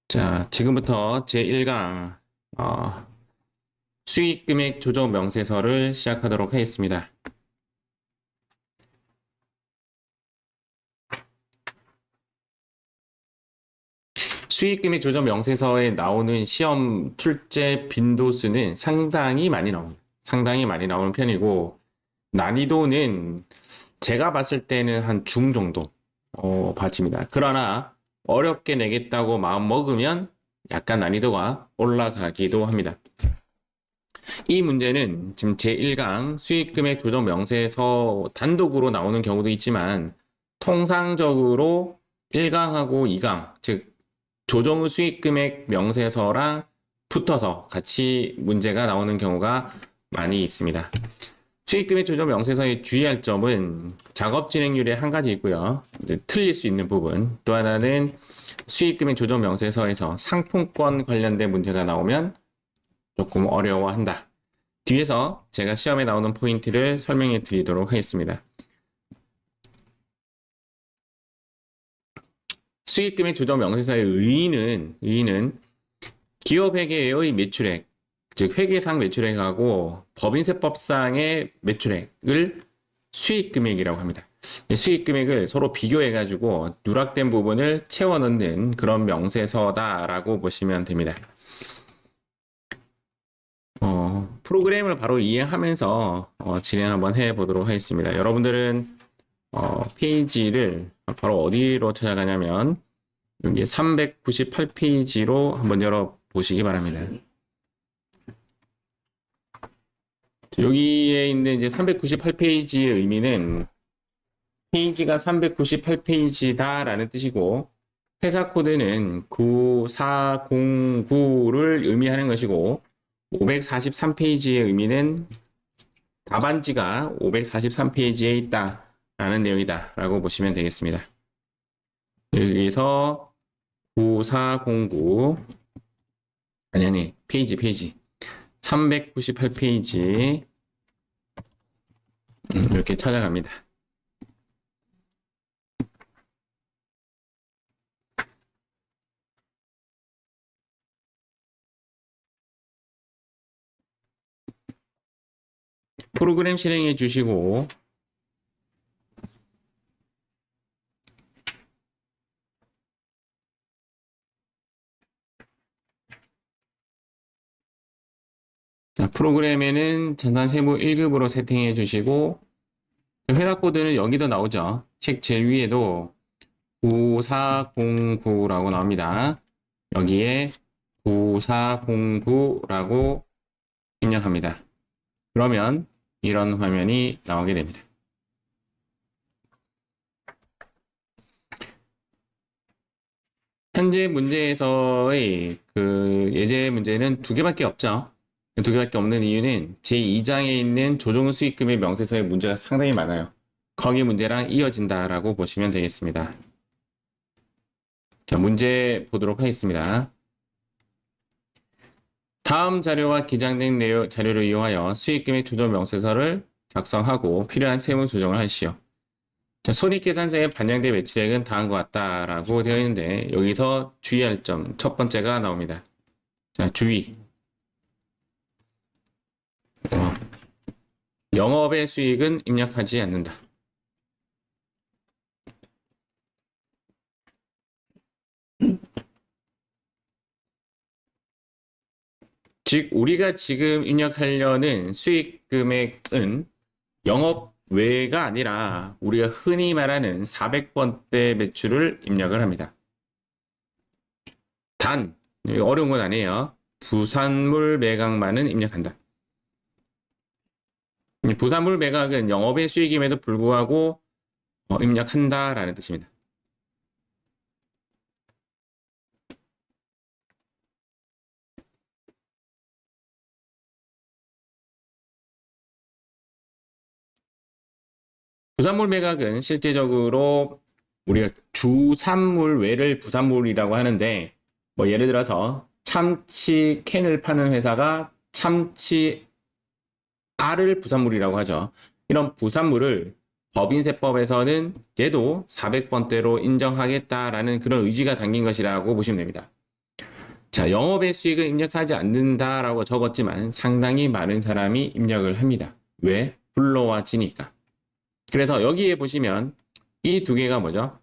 자, 지금부터 제1강 수익금액 조정 명세서를 시작하도록 하겠습니다. 수익금액 조정 명세서에 나오는 시험 출제 빈도수는 상당히 많이 나옵니다. 상당히 많이 나오는 편이고 난이도는 제가 봤을 때는 한 중 정도 봐집니다. 그러나 어렵게 내겠다고 마음 먹으면 약간 난이도가 올라가기도 합니다. 이 문제는 지금 제1강 수익금액 조정 명세서 단독으로 나오는 경우도 있지만 통상적으로 1강하고 2강, 즉 조정 후 수익금액 명세서랑 붙어서 같이 문제가 나오는 경우가 많이 있습니다. 수익금액 조정 명세서에 주의할 점은 작업 진행률에 한 가지 있고요. 틀릴 수 있는 부분. 또 하나는 수익금액 조정 명세서에서 상품권 관련된 문제가 나오면 조금 어려워한다. 뒤에서 제가 시험에 나오는 포인트를 설명해 드리도록 하겠습니다. 수익금액 조정 명세서의 의의는 기업회계의 매출액, 즉 회계상 매출액하고 법인세법상의 매출액을 수익금액이라고 합니다. 수익금액을 서로 비교해가지고 누락된 부분을 채워넣는 그런 명세서다라고 보시면 됩니다. 프로그램을 바로 이해하면서 진행 한번 해보도록 하겠습니다. 여러분들은 페이지를 바로 어디로 찾아가냐면 여기 398페이지로 한번 열어보시기 바랍니다. 여기에 있는 이제 398페이지의 의미는 페이지가 398페이지다라는 뜻이고 회사 코드는 9409를 의미하는 것이고 543페이지의 의미는 답안지가 543페이지에 있다라는 내용이다 라고 보시면 되겠습니다. 여기서 9409 아니 페이지 398페이지 이렇게 찾아갑니다. 프로그램 실행해 주시고 자, 프로그램에는 전산 세무 1급으로 세팅해 주시고 회사 코드는 여기도 나오죠. 책 제일 위에도 9409라고 나옵니다. 여기에 9409라고 입력합니다. 그러면 이런 화면이 나오게 됩니다. 현재 문제에서의 그 예제 문제는 두 개밖에 없죠. 두 개밖에 없는 이유는 제2장에 있는 조정 후 수익금의 명세서의 문제가 상당히 많아요. 거기 문제랑 이어진다라고 보시면 되겠습니다. 자, 문제 보도록 하겠습니다. 다음 자료와 기장된 자료를 이용하여 수익금의 조정 명세서를 작성하고 필요한 세무 조정을 하시오. 자, 손익계산서에 반영된 매출액은 다음과 같다라고 되어 있는데 여기서 주의할 점 첫 번째가 나옵니다. 자, 주의. 영업의 수익은 입력하지 않는다. 즉 우리가 지금 입력하려는 수익 금액은 영업 외가 아니라 우리가 흔히 말하는 400번대 매출을 입력을 합니다. 단 어려운 건 아니에요. 부산물 매각만은 입력한다. 부산물 매각은 영업의 수익임에도 불구하고 입력한다라는 뜻입니다. 부산물 매각은 실제적으로 우리가 주산물 외를 부산물이라고 하는데 뭐 예를 들어서 참치 캔을 파는 회사가 참치 알을 부산물이라고 하죠. 이런 부산물을 법인세법에서는 얘도 400번대로 인정하겠다라는 그런 의지가 담긴 것이라고 보시면 됩니다. 자, 영업의 수익을 입력하지 않는다라고 적었지만 상당히 많은 사람이 입력을 합니다. 왜? 불러와지니까. 그래서 여기에 보시면 이 두 개가 뭐죠?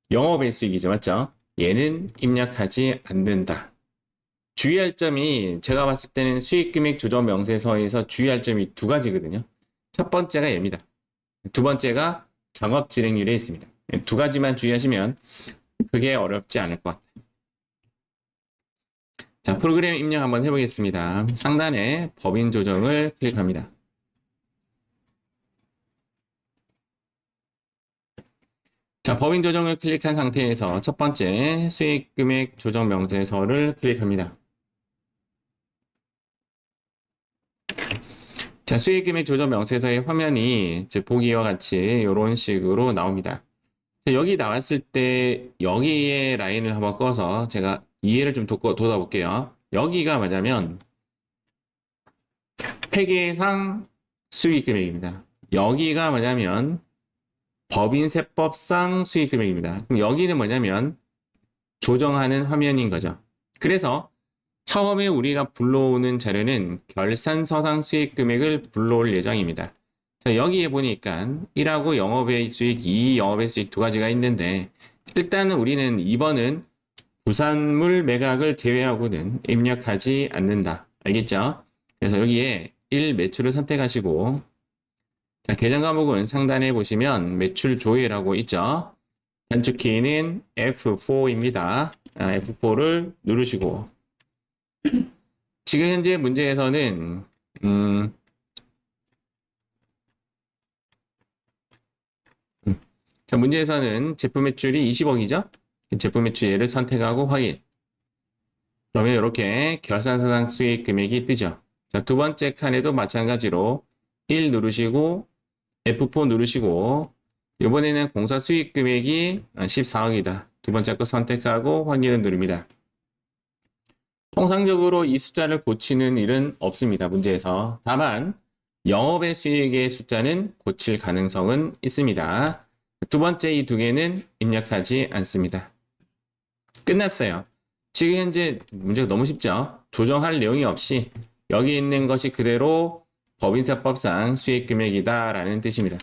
영업의 수익이죠. 맞죠? 얘는 입력하지 않는다. 주의할 점이 제가 봤을 때는 수익금액 조정 명세서에서 주의할 점이 두 가지거든요. 첫 번째가 얘입니다. 두 번째가 작업 진행률에 있습니다. 두 가지만 주의하시면 크게 어렵지 않을 것 같아요. 자, 프로그램 입력 한번 해보겠습니다. 상단에 법인 조정을 클릭합니다. 자, 법인 조정을 클릭한 상태에서 첫 번째 수익 금액 조정 명세서를 클릭합니다. 자, 수익 금액 조정 명세서의 화면이 보기와 같이 이런 식으로 나옵니다. 자, 여기 나왔을 때 여기에 라인을 한번 꺼서 제가 이해를 좀 돋아볼게요. 여기가 뭐냐면 회계상 수익 금액입니다. 여기가 뭐냐면 법인세법상 수익 금액입니다. 그럼 여기는 뭐냐면 조정하는 화면인 거죠. 그래서 처음에 우리가 불러오는 자료는 결산서상 수익 금액을 불러올 예정입니다. 자, 여기에 보니까 1하고 영업의 수익, 2 영업의 수익 두 가지가 있는데 일단은 우리는 2번은 부산물 매각을 제외하고는 입력하지 않는다. 알겠죠? 그래서 여기에 1 매출을 선택하시고 자, 계정 과목은 상단에 보시면 매출 조회라고 있죠. 단축키는 F4입니다. F4를 누르시고 지금 현재 문제에서는 자, 문제에서는 제품 매출이 20억이죠. 제품 매출을 선택하고 확인. 그러면 이렇게 결산서상 수익 금액이 뜨죠. 자, 두 번째 칸에도 마찬가지로 1 누르시고 F4 누르시고 이번에는 공사 수익 금액이 14억이다. 두 번째 거 선택하고 확인을 누릅니다. 통상적으로 이 숫자를 고치는 일은 없습니다. 문제에서. 다만 영업의 수익의 숫자는 고칠 가능성은 있습니다. 두 번째 이 두 개는 입력하지 않습니다. 끝났어요. 지금 현재 문제가 너무 쉽죠? 조정할 내용이 없이 여기 있는 것이 그대로 법인세법상 수익 금액이다 라는 뜻입니다.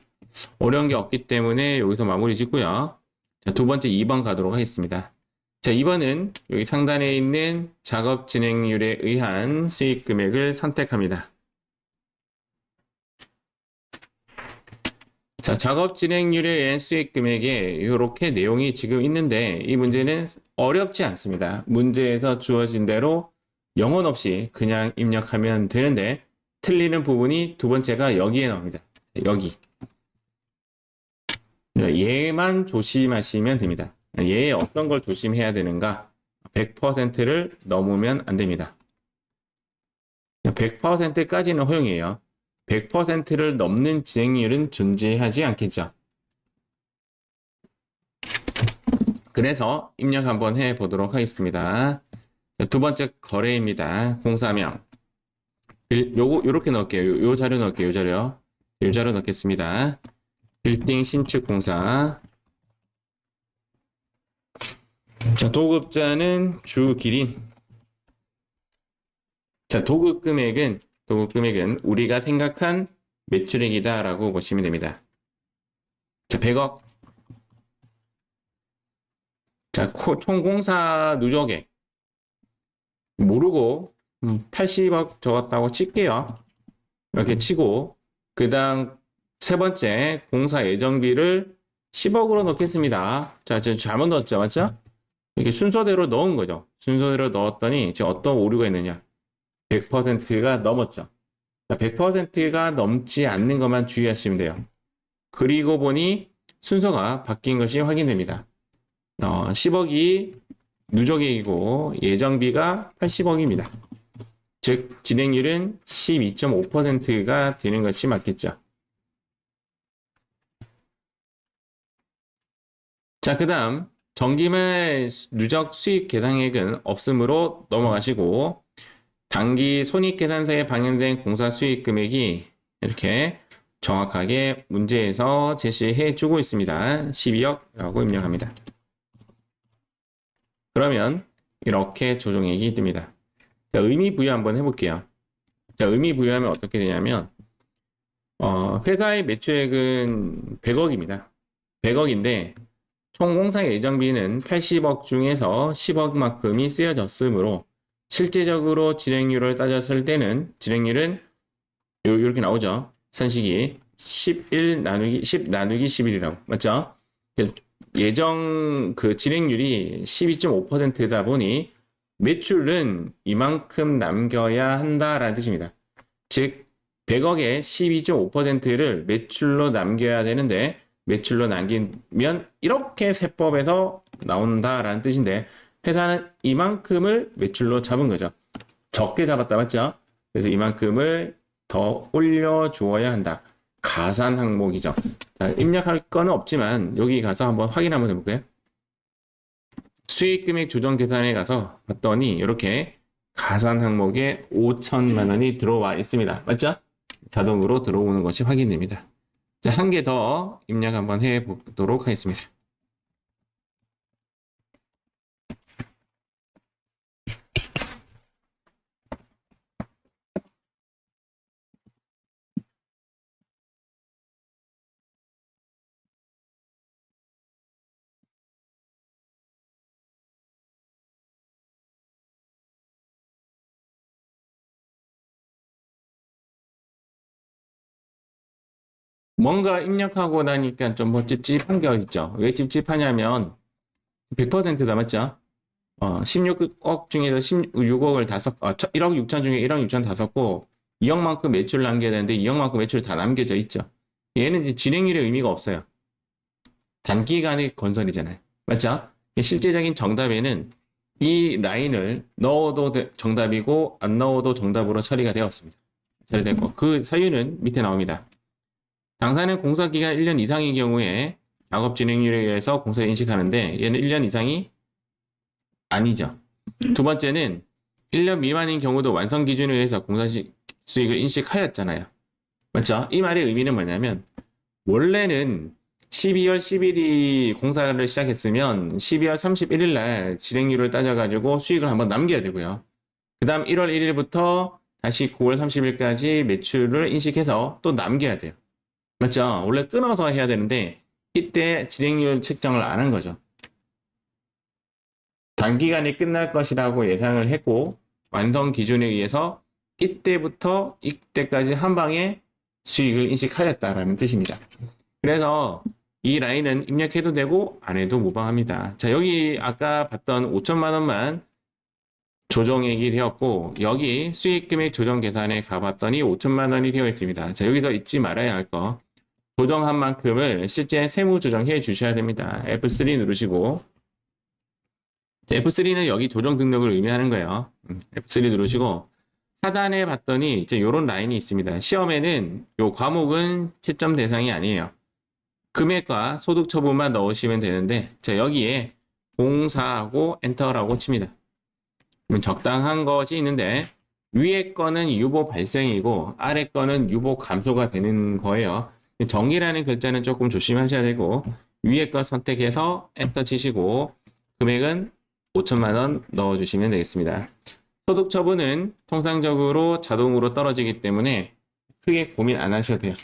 어려운 게 없기 때문에 여기서 마무리 짓고요. 자, 두 번째 2번 가도록 하겠습니다. 자, 2번은 여기 상단에 있는 작업 진행률에 의한 수익 금액을 선택합니다. 자, 작업 진행률에 의한 수익 금액에 이렇게 내용이 지금 있는데 이 문제는 어렵지 않습니다. 문제에서 주어진 대로 영혼 없이 그냥 입력하면 되는데 틀리는 부분이 두 번째가 여기에 나옵니다. 여기. 얘만 조심하시면 됩니다. 얘에 어떤 걸 조심해야 되는가? 100%를 넘으면 안 됩니다. 100%까지는 허용이에요. 100%를 넘는 진행률은 존재하지 않겠죠. 그래서 입력 한번 해보도록 하겠습니다. 두 번째 거래입니다. 공사명. 요렇게 넣을게요. 요 자료 넣을게요. 요 자료 넣겠습니다. 빌딩 신축 공사. 자, 도급자는 주기린. 자, 도급 금액은 우리가 생각한 매출액이다라고 보시면 됩니다. 자, 100억. 자, 총 공사 누적액. 모르고 80억 적었다고 칠게요. 이렇게 치고 그 다음 세 번째 공사 예정비를 10억으로 넣겠습니다. 자, 지금 잘못 넣었죠, 맞죠? 이렇게 순서대로 넣은 거죠. 순서대로 넣었더니 지금 어떤 오류가 있느냐? 100%가 넘었죠. 100%가 넘지 않는 것만 주의하시면 돼요. 그리고 보니 순서가 바뀐 것이 확인됩니다. 10억이 누적액이고 예정비가 80억입니다. 즉 진행률은 12.5%가 되는 것이 맞겠죠. 자, 그 다음 정기말 누적 수익 계상액은 없음으로 넘어가시고 단기 손익계산서에 반영된 공사 수익 금액이 이렇게 정확하게 문제에서 제시해 주고 있습니다. 12억이라고 입력합니다. 그러면 이렇게 조정액이 뜹니다. 자, 의미 부여 한번 해볼게요. 자, 의미 부여하면 어떻게 되냐면 회사의 매출액은 100억입니다. 100억인데 총 공사 예정비는 80억 중에서 10억만큼이 쓰여졌으므로 실제적으로 진행률을 따졌을 때는 진행률은 이렇게 나오죠. 산식이 11 나누기 10 나누기 11이라고 맞죠? 예정 그 진행률이 12.5%다 보니 매출은 이만큼 남겨야 한다라는 뜻입니다. 즉 100억에 12.5%를 매출로 남겨야 되는데 매출로 남기면 이렇게 세법에서 나온다라는 뜻인데 회사는 이만큼을 매출로 잡은 거죠. 적게 잡았다 맞죠? 그래서 이만큼을 더 올려주어야 한다. 가산 항목이죠. 자, 입력할 거는 없지만 여기 가서 한번 확인 한번 해볼까요? 수익금액 조정 계산에 가서 봤더니 이렇게 가산 항목에 5천만 원이 들어와 있습니다. 맞죠? 자동으로 들어오는 것이 확인됩니다. 자, 한 개 더 입력 한번 해보도록 하겠습니다. 뭔가 입력하고 나니까 좀 뭐 찝찝한 게 있죠. 왜 찝찝하냐면 100%다 맞죠? 16억 중에서 16억을 다 썼, 1억 6천 중에 1억 6천 다 썼고 2억만큼 매출 남겨야 되는데 2억만큼 매출 다 남겨져 있죠. 얘는 이제 진행률의 의미가 없어요. 단기간의 건설이잖아요. 맞죠? 실제적인 정답에는 이 라인을 넣어도 정답이고 안 넣어도 정답으로 처리가 되었습니다. 처리됐고 그 사유는 밑에 나옵니다. 당사는 공사기간 1년 이상의 경우에 작업 진행률에 의해서 공사를 인식하는데 얘는 1년 이상이 아니죠. 두 번째는 1년 미만인 경우도 완성 기준에 의해서 공사 수익을 인식하였잖아요. 맞죠? 이 말의 의미는 뭐냐면 원래는 12월 10일이 공사를 시작했으면 12월 31일 날 진행률을 따져가지고 수익을 한번 남겨야 되고요. 그 다음 1월 1일부터 다시 9월 30일까지 매출을 인식해서 또 남겨야 돼요. 맞죠? 원래 끊어서 해야 되는데 이때 진행률 측정을 안 한 거죠. 단기간에 끝날 것이라고 예상을 했고 완성 기준에 의해서 이때부터 이때까지 한 방에 수익을 인식하였다라는 뜻입니다. 그래서 이 라인은 입력해도 되고 안 해도 무방합니다. 자, 여기 아까 봤던 5천만 원만 조정액이 되었고 여기 수익금액 조정 계산에 가봤더니 5천만 원이 되어 있습니다. 자, 여기서 잊지 말아야 할 거. 조정한 만큼을 실제 세무 조정해 주셔야 됩니다. F3 누르시고 F3는 여기 조정 등록을 의미하는 거예요. F3 누르시고 하단에 봤더니 이제 이런 라인이 있습니다. 시험에는 이 과목은 채점 대상이 아니에요. 금액과 소득 처분만 넣으시면 되는데 자 여기에 공사하고 엔터라고 칩니다. 그러면 적당한 것이 있는데 위에 거는 유보 발생이고 아래 거는 유보 감소가 되는 거예요. 정의라는 글자는 조금 조심하셔야 되고 위에 거 선택해서 엔터 치시고 금액은 5천만 원 넣어주시면 되겠습니다. 소득 처분은 통상적으로 자동으로 떨어지기 때문에 크게 고민 안 하셔도 돼요.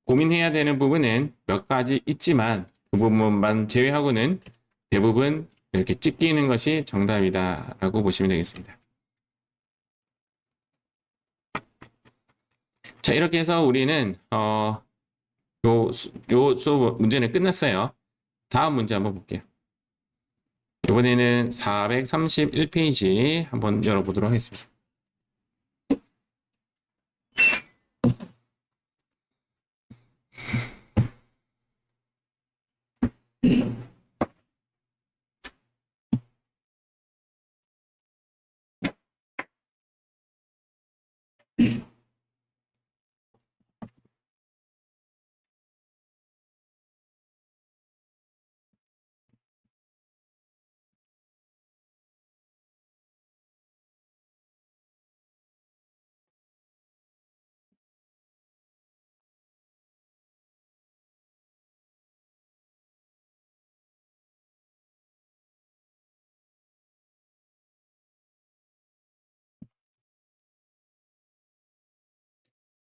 고민해야 되는 부분은 몇 가지 있지만 그 부분만 제외하고는 대부분 이렇게 찍히는 것이 정답이다라고 보시면 되겠습니다. 자, 이렇게 해서 우리는 요 수업 문제는 끝났어요. 다음 문제 한번 볼게요. 이번에는 431페이지 한번 열어보도록 하겠습니다.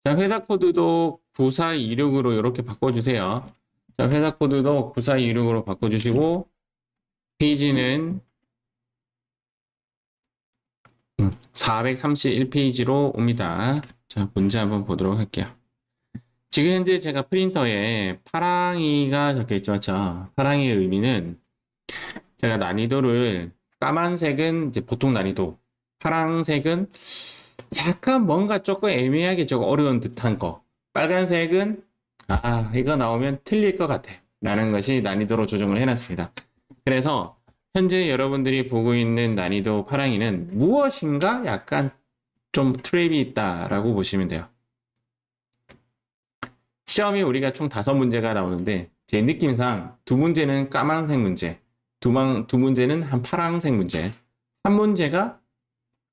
자, 회사 코드도 9426으로 이렇게 바꿔주세요. 자, 회사 코드도 9426으로 바꿔주시고, 페이지는 431페이지로 옵니다. 자, 문제 한번 보도록 할게요. 지금 현재 제가 프린터에 파랑이가 적혀 있죠. 맞죠? 파랑이의 의미는 제가 난이도를 까만색은 이제 보통 난이도, 파랑색은 약간 뭔가 조금 애매하게 조금 어려운 듯한 거, 빨간색은 이거 나오면 틀릴 것 같아 라는 것이 난이도로 조정을 해놨습니다. 그래서 현재 여러분들이 보고 있는 난이도 파랑이는 무엇인가 약간 좀 트랩이 있다라고 보시면 돼요. 시험이 우리가 총 5문제가 나오는데 제 느낌상 2문제는 까만색 문제, 두 문제는 한 파란색 문제, 한 문제가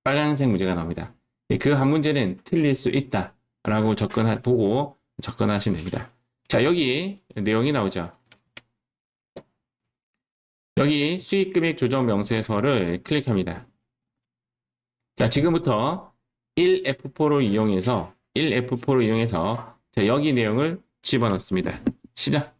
빨간색 문제가 나옵니다. 그 한 문제는 틀릴 수 있다라고 보고 접근하시면 됩니다. 자, 여기 내용이 나오죠. 여기 수익금액 조정 명세서를 클릭합니다. 자, 지금부터 1F4를 이용해서 자, 여기 내용을 집어넣습니다. 시작.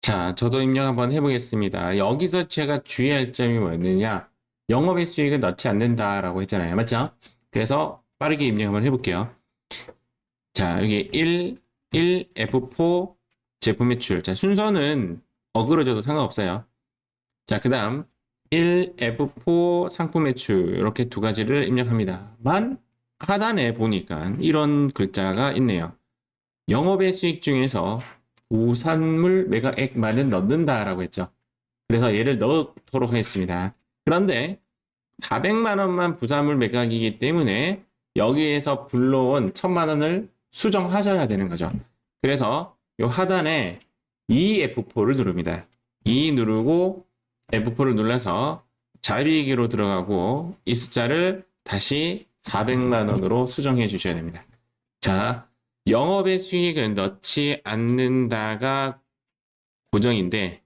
자, 저도 입력 한번 해보겠습니다. 여기서 제가 주의할 점이 뭐였느냐? 영업의 수익을 넣지 않는다라고 했잖아요. 맞죠? 그래서 빠르게 입력 한번 해볼게요. 자, 여기 1F4 제품 매출. 자, 순서는 어그러져도 상관없어요. 자, 그 다음 1F4 상품 매출. 이렇게 두 가지를 입력합니다. 하단에 보니까 이런 글자가 있네요. 영업의 수익 중에서 부산물 매각액만은 넣는다라고 했죠. 그래서 얘를 넣도록 하겠습니다. 그런데 400만 원만 부산물 매각이기 때문에 여기에서 불러온 1000만 원을 수정하셔야 되는 거죠. 그래서 이 하단에 F4를 누릅니다. 누르고 F4를 눌러서 자리기로 들어가고 이 숫자를 다시 400만 원으로 수정해 주셔야 됩니다. 자, 영업의 수익은 넣지 않는다가 고정인데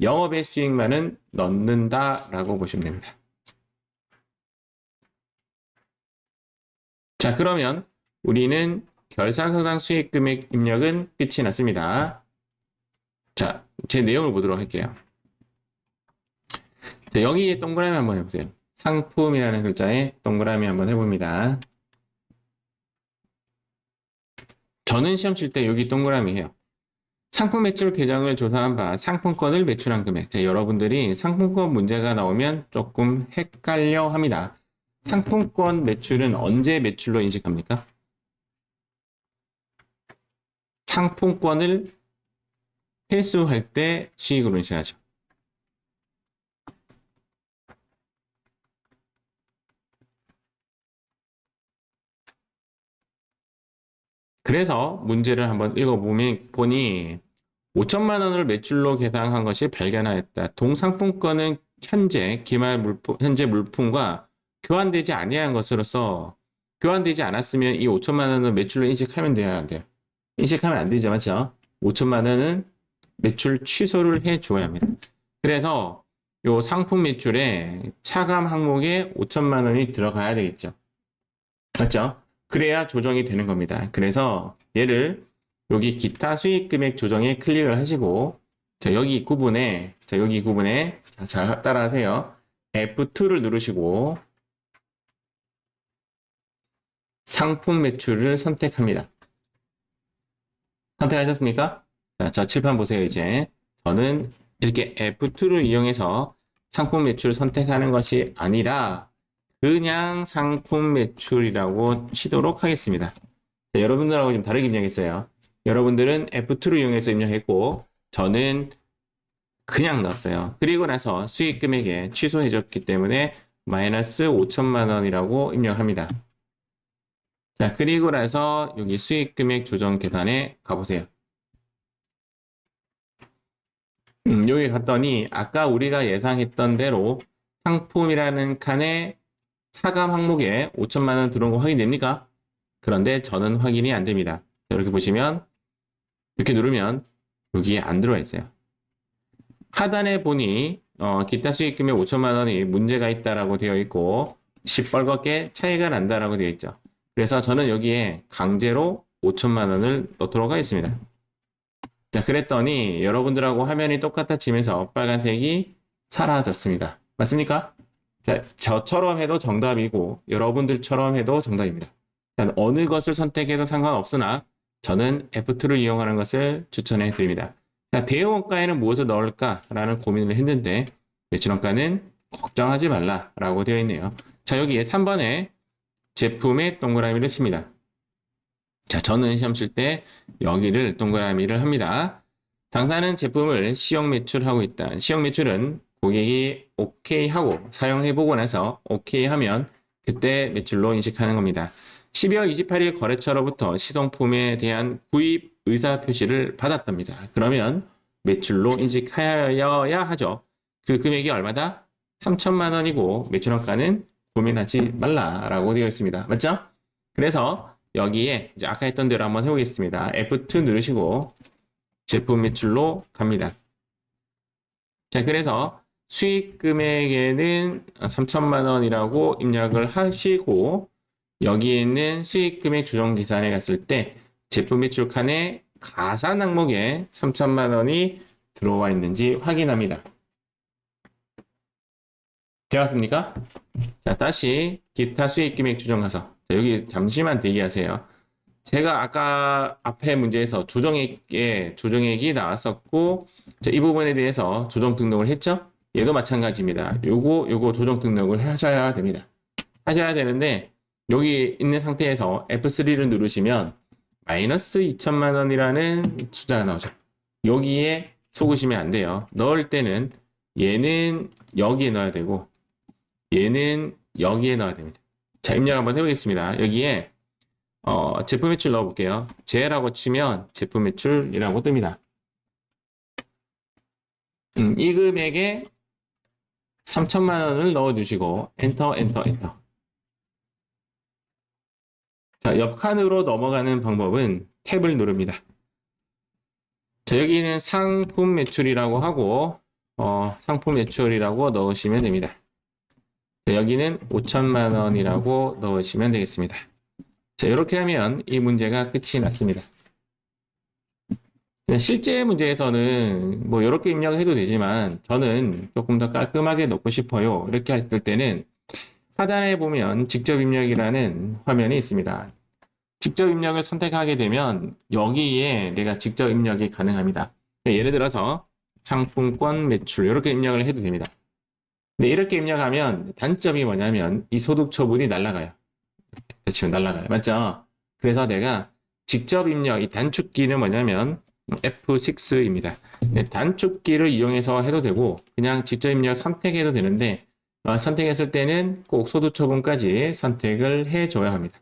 영업의 수익만은 넣는다라고 보시면 됩니다. 자, 그러면 우리는 결산서상 수익금액 입력은 끝이 났습니다. 자, 제 내용을 보도록 할게요. 자, 여기에 동그라미 한번 해보세요. 상품이라는 글자에 동그라미 한번 해봅니다. 저는 시험 칠 때 여기 동그라미 해요. 상품 매출 계정을 조사한 바 상품권을 매출한 금액. 자, 여러분들이 상품권 문제가 나오면 조금 헷갈려 합니다. 상품권 매출은 언제 매출로 인식합니까? 상품권을 회수할 때 수익으로 인식하죠. 그래서 문제를 한번 읽어보니 5천만 원을 매출로 계산한 것이 발견하였다. 동상품권은 현재 물품과 교환되지 아니한 것으로서 교환되지 않았으면 이 5천만 원을 매출로 인식하면 돼야 안 돼요. 인식하면 안 되죠. 맞죠? 5천만 원은 매출 취소를 해 줘야 합니다. 그래서 이 상품 매출에 차감 항목에 5천만 원이 들어가야 되겠죠. 맞죠? 그래야 조정이 되는 겁니다. 그래서 얘를 여기 기타 수익 금액 조정에 클릭을 하시고 자, 여기 구분에 잘 따라하세요. F2를 누르시고 상품 매출을 선택합니다. 선택하셨습니까? 자, 칠판 보세요. 이제 저는 이렇게 F2를 이용해서 상품 매출을 선택하는 것이 아니라 그냥 상품 매출이라고 치도록 하겠습니다. 자, 여러분들하고 좀 다르게 입력했어요. 여러분들은 F2를 이용해서 입력했고 저는 그냥 넣었어요. 그리고 나서 수익 금액에 취소해줬기 때문에 마이너스 5천만 원이라고 입력합니다. 자, 그리고 나서 여기 수익 금액 조정 계산에 가보세요. 여기 갔더니 아까 우리가 예상했던 대로 상품이라는 칸에 차감 항목에 5천만 원 들어온 거 확인됩니까? 그런데 저는 확인이 안 됩니다. 이렇게 보시면 이렇게 누르면 여기에 안 들어와 있어요. 하단에 보니 기타 수익 금액 5천만 원이 문제가 있다라고 되어 있고 시뻘겋게 차이가 난다라고 되어 있죠. 그래서 저는 여기에 강제로 5천만 원을 넣도록 하겠습니다. 자, 그랬더니 여러분들하고 화면이 똑같아지면서 빨간색이 사라졌습니다. 맞습니까? 자, 저처럼 해도 정답이고 여러분들처럼 해도 정답입니다. 자, 어느 것을 선택해도 상관없으나 저는 F2를 이용하는 것을 추천해 드립니다. 자, 대형원가에는 무엇을 넣을까라는 고민을 했는데 매출원가는 걱정하지 말라라고 되어 있네요. 자, 여기에 3번에 제품의 동그라미를 칩니다. 자, 저는 시험 칠 때 여기를 동그라미를 합니다. 당사는 제품을 시형 매출하고 있다. 시형 매출은 고객이 OK 하고 사용해보고 나서 OK 하면 그때 매출로 인식하는 겁니다. 12월 28일 거래처로부터 시성품에 대한 구입 의사 표시를 받았답니다. 그러면 매출로 인식하여야 하죠. 그 금액이 얼마다? 3천만 원이고 매출원가는 고민하지 말라라고 되어 있습니다. 맞죠? 그래서 여기에 이제 아까 했던 대로 한번 해보겠습니다. F2 누르시고 제품 매출로 갑니다. 자, 그래서 수익 금액에는 3천만 원이라고 입력을 하시고 여기에 있는 수익 금액 조정 계산에 갔을 때 제품 매출 칸에 가산 항목에 3천만 원이 들어와 있는지 확인합니다. 되었습니까? 자, 다시 기타 수익 금액 조정 가서 여기 잠시만 대기하세요. 제가 아까 앞에 문제에서 조정액이 나왔었고 자, 이 부분에 대해서 조정 등록을 했죠? 얘도 마찬가지입니다. 요거 조정 등록을 하셔야 됩니다. 하셔야 되는데 여기 있는 상태에서 F3를 누르시면 마이너스 2천만 원이라는 숫자가 나오죠. 여기에 속으시면 안 돼요. 넣을 때는 얘는 여기에 넣어야 되고 얘는 여기에 넣어야 됩니다. 자, 입력 한번 해보겠습니다. 여기에 제품 매출 넣어볼게요. 제라고 치면 제품 매출이라고 뜹니다. 이 금액에 3천만 원을 넣어주시고 엔터. 자, 옆 칸으로 넘어가는 방법은 탭을 누릅니다. 자, 여기는 상품 매출이라고 하고 상품 매출이라고 넣으시면 됩니다. 자, 여기는 5천만 원이라고 넣으시면 되겠습니다. 자, 이렇게 하면 이 문제가 끝이 났습니다. 실제 문제에서는 뭐 이렇게 입력해도 되지만 저는 조금 더 깔끔하게 넣고 싶어요. 이렇게 할 때는 하단에 보면 직접 입력이라는 화면이 있습니다. 직접 입력을 선택하게 되면 여기에 내가 직접 입력이 가능합니다. 예를 들어서 상품권 매출 이렇게 입력을 해도 됩니다. 근데 이렇게 입력하면 단점이 뭐냐면 이 소득 처분이 날아가요. 대충 날아가요. 맞죠? 그래서 내가 직접 입력, 이 단축키는 뭐냐면 F6입니다. 단축키를 이용해서 해도 되고 그냥 직접 입력 선택해도 되는데 선택했을 때는 꼭 소득 처분까지 선택을 해줘야 합니다.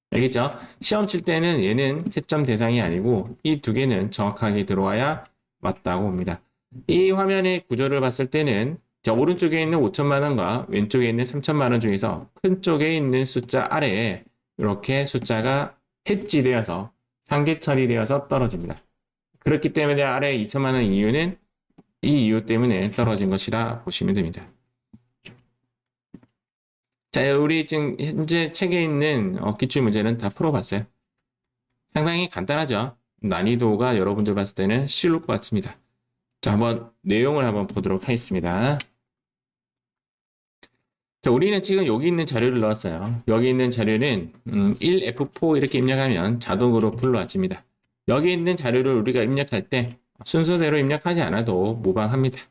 알겠죠? 시험 칠 때는 얘는 채점 대상이 아니고 이 두 개는 정확하게 들어와야 맞다고 봅니다. 이 화면의 구조를 봤을 때는 자, 오른쪽에 있는 5천만 원과 왼쪽에 있는 3천만 원 중에서 큰 쪽에 있는 숫자 아래에 이렇게 숫자가 해지되어서 상계 처리되어서 떨어집니다. 그렇기 때문에 아래 2천만 원 이유는 이 이유 때문에 떨어진 것이라 보시면 됩니다. 자, 우리 지금 현재 책에 있는 기출 문제는 다 풀어봤어요. 상당히 간단하죠? 난이도가 여러분들 봤을 때는 쉬울 것 같습니다. 자, 한번 내용을 한번 보도록 하겠습니다. 자, 우리는 지금 여기 있는 자료를 넣었어요. 여기 있는 자료는 1F4 이렇게 입력하면 자동으로 불러와집니다. 여기 있는 자료를 우리가 입력할 때 순서대로 입력하지 않아도 무방합니다.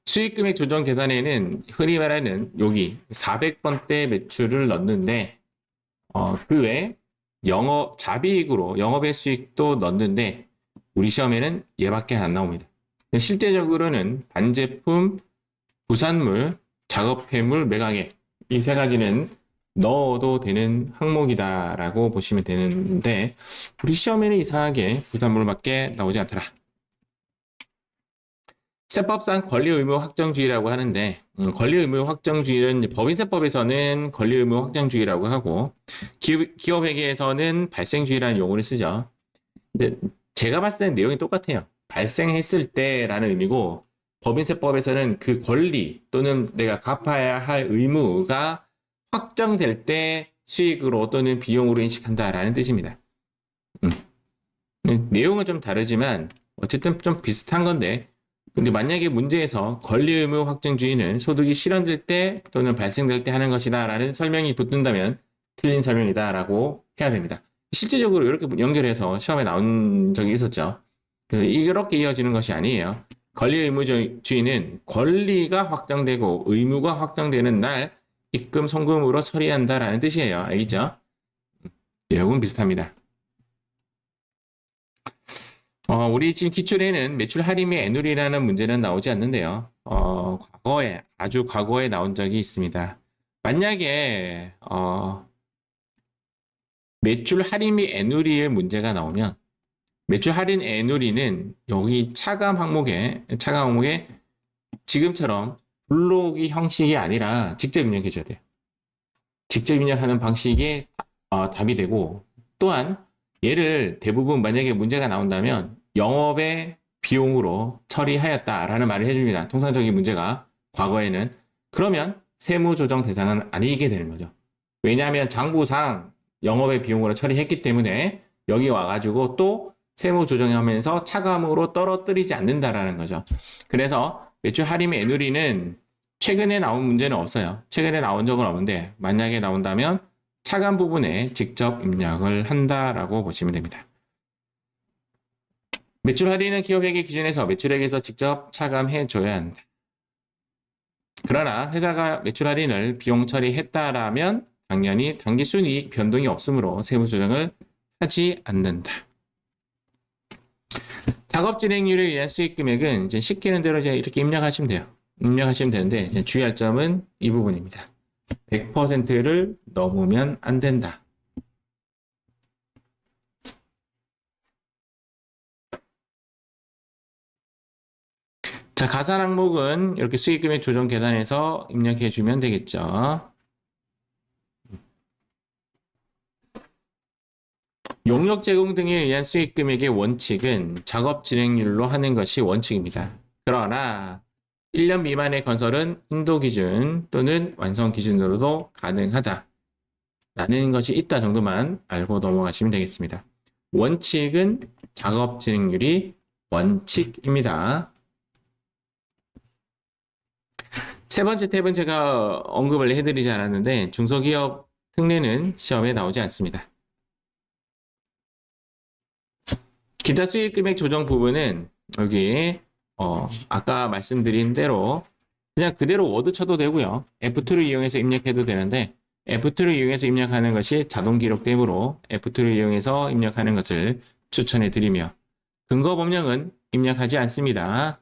수익금액 조정 계산에는 흔히 말하는 여기 400번대 매출을 넣는데 그 외에 자비익으로 영업의 수익도 넣는데 우리 시험에는 얘밖에 안 나옵니다. 실제적으로는 반제품, 부산물, 작업회물, 매각액 이 세 가지는 넣어도 되는 항목이다라고 보시면 되는데 우리 시험에는 이상하게 부산물밖에 나오지 않더라. 세법상 권리 의무 확정주의라고 하는데 권리 의무 확정주의는 법인세법에서는 권리 의무 확정주의라고 하고 기업회계에서는 발생주의라는 용어를 쓰죠. 근데 제가 봤을 때는 내용이 똑같아요. 발생했을 때라는 의미고 법인세법에서는 그 권리 또는 내가 갚아야 할 의무가 확정될 때 수익으로 또는 비용으로 인식한다라는 뜻입니다. 내용은 좀 다르지만 어쨌든 좀 비슷한 건데 근데 만약에 문제에서 권리 의무 확정주의는 소득이 실현될 때 또는 발생될 때 하는 것이다 라는 설명이 붙는다면 틀린 설명이다 라고 해야 됩니다. 실제적으로 이렇게 연결해서 시험에 나온 적이 있었죠. 그래서 이렇게 이어지는 것이 아니에요. 권리 의무주의는 권리가 확정되고 의무가 확정되는 날 입금 송금으로 처리한다라는 뜻이에요. 알겠죠? 내용은 비슷합니다. 우리 지금 기출에는 매출 할인 및 애누리라는 문제는 나오지 않는데요. 아주 과거에 나온 적이 있습니다. 만약에 매출 할인 및 애누리의 문제가 나오면 매출 할인 애누리는 여기 차감 항목에 지금처럼 블록이 형식이 아니라 직접 입력해 줘야 돼요. 직접 입력하는 방식이 답이 되고 또한 얘를 대부분 만약에 문제가 나온다면 영업의 비용으로 처리하였다라는 말을 해줍니다. 통상적인 문제가 과거에는 그러면 세무조정 대상은 아니게 되는 거죠. 왜냐하면 장부상 영업의 비용으로 처리했기 때문에 여기 와가지고 또 세무조정하면서 차감으로 떨어뜨리지 않는다라는 거죠. 그래서 매출 할인 애누리는 최근에 나온 문제는 없어요. 최근에 나온 적은 없는데 만약에 나온다면 차감 부분에 직접 입력을 한다라고 보시면 됩니다. 매출 할인은 기업회계 기준에서 매출액에서 직접 차감해줘야 한다. 그러나 회사가 매출 할인을 비용 처리했다라면 당연히 당기순이익 변동이 없으므로 세무조정을 하지 않는다. 작업 진행률에 의한 수익 금액은 이제 시키는 대로 이렇게 입력하시면 돼요. 입력하시면 되는데 주의할 점은 이 부분입니다. 100%를 넘으면 안 된다. 자, 가산 항목은 이렇게 수익금액 조정 계산해서 입력해 주면 되겠죠. 용역 제공 등에 의한 수익 금액의 원칙은 작업 진행률로 하는 것이 원칙입니다. 그러나 1년 미만의 건설은 인도 기준 또는 완성 기준으로도 가능하다. 라는 것이 있다 정도만 알고 넘어가시면 되겠습니다. 원칙은 작업 진행률이 원칙입니다. 세 번째 탭은 제가 언급을 해드리지 않았는데 중소기업 특례는 시험에 나오지 않습니다. 기타 수익 금액 조정 부분은 여기 아까 말씀드린 대로 그냥 그대로 워드 쳐도 되고요. F2를 이용해서 입력해도 되는데 F2를 이용해서 입력하는 것이 자동 기록되므로 F2를 이용해서 입력하는 것을 추천해 드리며 근거 법령은 입력하지 않습니다.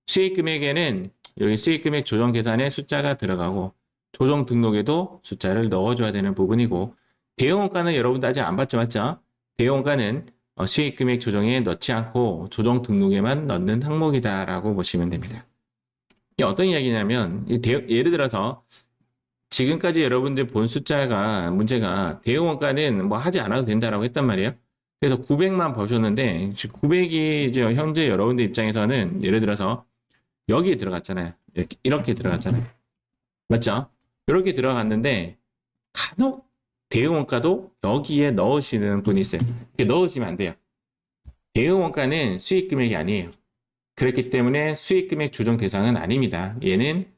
수익 금액에는 여기 수익 금액 조정 계산에 숫자가 들어가고 조정 등록에도 숫자를 넣어줘야 되는 부분이고 대형원가는 여러분도 아직 안 봤죠, 맞죠? 대형원가는 수익 금액 조정에 넣지 않고 조정 등록에만 넣는 항목이다라고 보시면 됩니다. 이게 어떤 이야기냐면 예를 들어서 지금까지 여러분들 본 문제가 대형원가는 뭐 하지 않아도 된다라고 했단 말이에요. 그래서 900만 버셨는데 900이 이제 현재 여러분들 입장에서는 예를 들어서 여기에 들어갔잖아요. 이렇게 들어갔잖아요. 맞죠? 이렇게 들어갔는데 간혹 대응원가도 여기에 넣으시는 분이 있어요. 이렇게 넣으시면 안 돼요. 대응원가는 수익 금액이 아니에요. 그렇기 때문에 수익 금액 조정 대상은 아닙니다. 얘는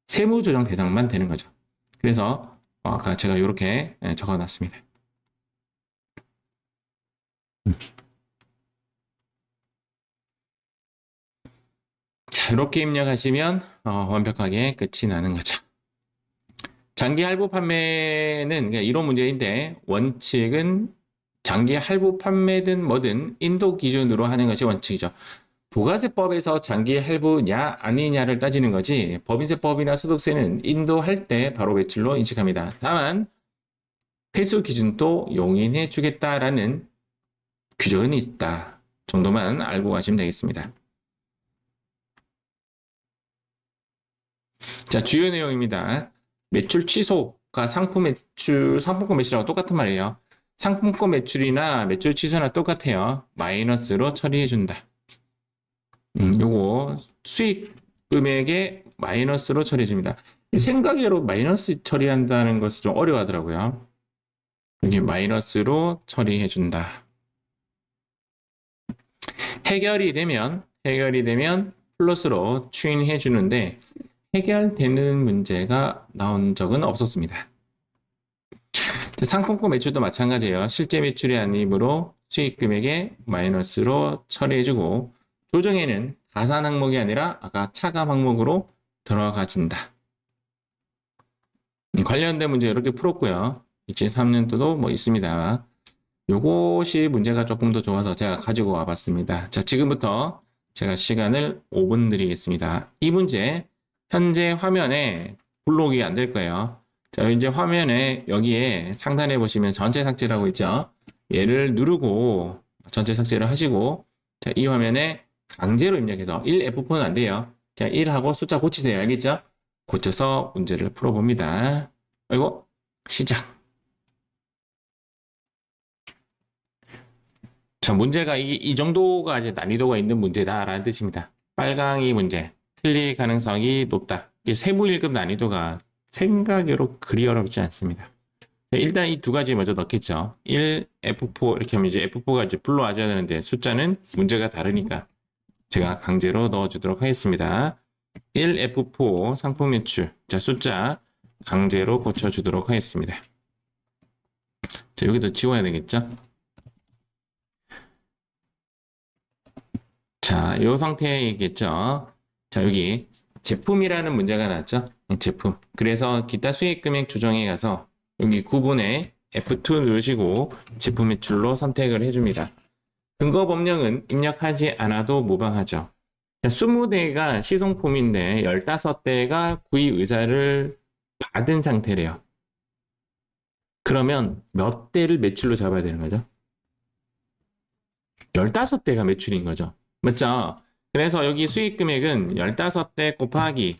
세무 조정 대상만 되는 거죠. 그래서 아까 제가 이렇게 적어놨습니다. 자, 이렇게 입력하시면 완벽하게 끝이 나는 거죠. 장기 할부 판매는 이런 문제인데 원칙은 장기 할부 판매든 뭐든 인도 기준으로 하는 것이 원칙이죠. 부가세법에서 장기 할부냐 아니냐를 따지는 거지 법인세법이나 소득세는 인도할 때 바로 매출로 인식합니다. 다만 회수 기준도 용인해 주겠다라는 규정은 있다 정도만 알고 가시면 되겠습니다. 자, 주요 내용입니다. 매출 취소가 상품권 매출하고 똑같은 말이에요. 상품권 매출이나 매출 취소나 똑같아요. 마이너스로 처리해준다. 요거 수익 금액에 마이너스로 처리해줍니다. 생각외로 마이너스 처리한다는 것이 좀 어려워하더라고요. 여기 마이너스로 처리해준다. 해결이 되면 플러스로 추인해주는데 해결되는 문제가 나온 적은 없었습니다. 상품권 매출도 마찬가지예요. 실제 매출의 안입으로 수익 금액에 마이너스로 처리해주고 조정에는 가산 항목이 아니라 아까 차감 항목으로 들어가진다. 관련된 문제 이렇게 풀었고요. 2003년도도 뭐 있습니다. 요것이 문제가 조금 더 좋아서 제가 가지고 와봤습니다. 자, 지금부터 제가 시간을 5분 드리겠습니다. 이 문제 현재 화면에 블록이 안 될 거예요. 자, 이제 화면에 여기에 상단에 보시면 전체 삭제라고 있죠. 얘를 누르고 전체 삭제를 하시고 자, 이 화면에 강제로 입력해서 1F4는 안 돼요. 그냥 1하고 숫자 고치세요. 알겠죠? 고쳐서 문제를 풀어봅니다. 아이고, 시작. 자, 문제가 이 정도가 이제 난이도가 있는 문제다라는 뜻입니다. 빨강이 문제, 틀릴 가능성이 높다. 이 세부 1급 난이도가 생각외로 그리 어렵지 않습니다. 일단 이 두 가지 먼저 넣겠죠. 1, F4 이렇게 하면 이제 F4가 이제 불러와줘야 되는데 숫자는 문제가 다르니까 제가 강제로 넣어주도록 하겠습니다. 1, F4 상품 매출. 자, 숫자 강제로 고쳐주도록 하겠습니다. 자, 여기도 지워야 되겠죠? 자, 이 상태이겠죠? 자, 여기 제품이라는 문제가 나왔죠? 제품. 그래서 기타 수익 금액 조정에 가서 여기 구분에 F2 누르시고 제품 매출로 선택을 해줍니다. 근거 법령은 입력하지 않아도 무방하죠. 20대가 시송품인데 15대가 구입 의사를 받은 상태래요. 그러면 몇 대를 매출로 잡아야 되는 거죠? 15대가 매출인 거죠. 맞죠? 그래서 여기 수익 금액은 15대 곱하기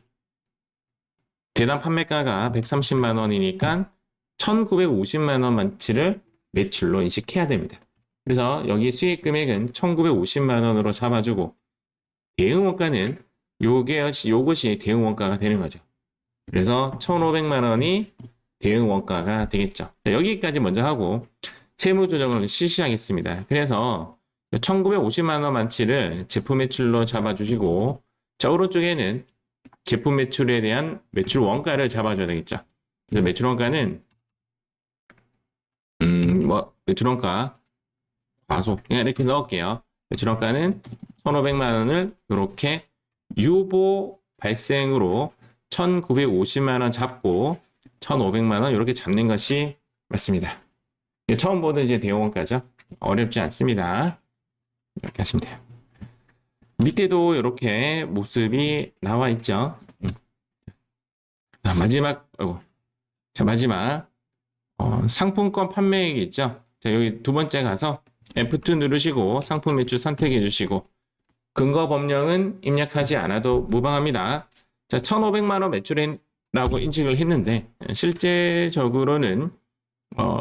대당 판매가가 130만 원이니까 1950만 원만치를 매출로 인식해야 됩니다. 그래서 여기 수익 금액은 1950만 원으로 잡아주고 대응 원가는 요것이 대응 원가가 되는 거죠. 그래서 1500만 원이 대응 원가가 되겠죠. 자, 여기까지 먼저 하고 세무 조정을 실시하겠습니다. 그래서 1950만 원만치를 제품 매출로 잡아주시고 자, 오른쪽에는 제품 매출에 대한 매출 원가를 잡아줘야 되겠죠. 그래서 매출 원가는 매출 원가 과속 이렇게 넣을게요. 매출 원가는 1,500만 원을 이렇게 유보 발생으로 1,950만 원 잡고 1,500만 원 이렇게 잡는 것이 맞습니다. 처음 보는 이제 대응 원가죠. 어렵지 않습니다. 이렇게 하시면 돼요. 밑에도 이렇게 모습이 나와 있죠. 자, 마지막 상품권 판매액이 있죠. 자, 여기 두 번째 가서 F2 누르시고 상품 매출 선택해 주시고 근거 법령은 입력하지 않아도 무방합니다. 자, 1,500만 원 매출이라고 인식을 했는데 실제적으로는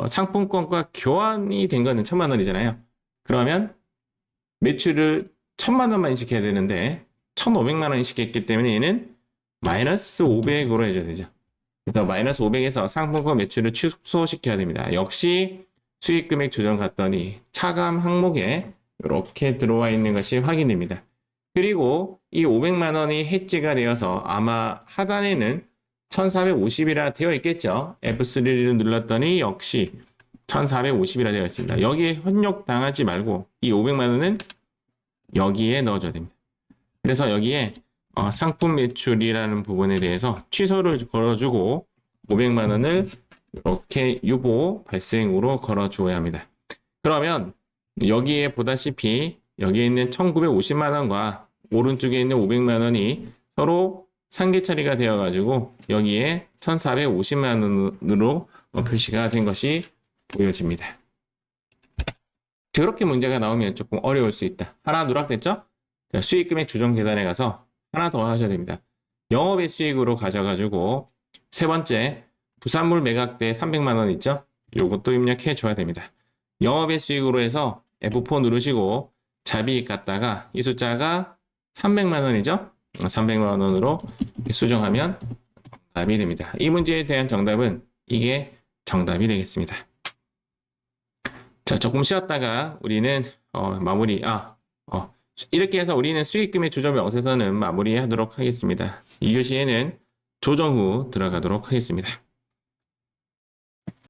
상품권과 교환이 된 거는 1,000만 원이잖아요. 그러면 매출을 1,000만 원만 인식해야 되는데 1,500만 원 인식했기 때문에 얘는 마이너스 500으로 해줘야 되죠. 그래서 마이너스 500에서 상품권 매출을 취소시켜야 됩니다. 역시 수익 금액 조정 갔더니 차감 항목에 이렇게 들어와 있는 것이 확인됩니다. 그리고 이 500만 원이 해지가 되어서 아마 하단에는 1450이라 되어 있겠죠. F3를 눌렀더니 역시 1450이라 되어 있습니다. 여기에 현역 당하지 말고 이 500만 원은 여기에 넣어줘야 됩니다. 그래서 여기에 상품 매출이라는 부분에 대해서 취소를 걸어주고 500만 원을 이렇게 유보 발생으로 걸어주어야 합니다. 그러면 여기에 보다시피 여기에 있는 1950만 원과 오른쪽에 있는 500만 원이 서로 상계 처리가 되어가지고 여기에 1450만 원으로 표시가 된 것이 보여집니다. 저렇게 문제가 나오면 조금 어려울 수 있다. 하나 누락됐죠? 자, 수익금액 조정 계산에 가서 하나 더 하셔야 됩니다. 영업의 수익으로 가져가지고 세 번째 부산물 매각대 300만 원 있죠? 요것도 입력해 줘야 됩니다. 영업의 수익으로 해서 F4 누르시고 잡이익 갖다가 이 숫자가 300만 원이죠? 300만 원으로 수정하면 정답이 됩니다. 이 문제에 대한 정답은 이게 정답이 되겠습니다. 자, 조금 쉬었다가 우리는 이렇게 해서 우리는 수익금의 조정 명세서는 마무리하도록 하겠습니다. 2교시에는 조정 후 들어가도록 하겠습니다.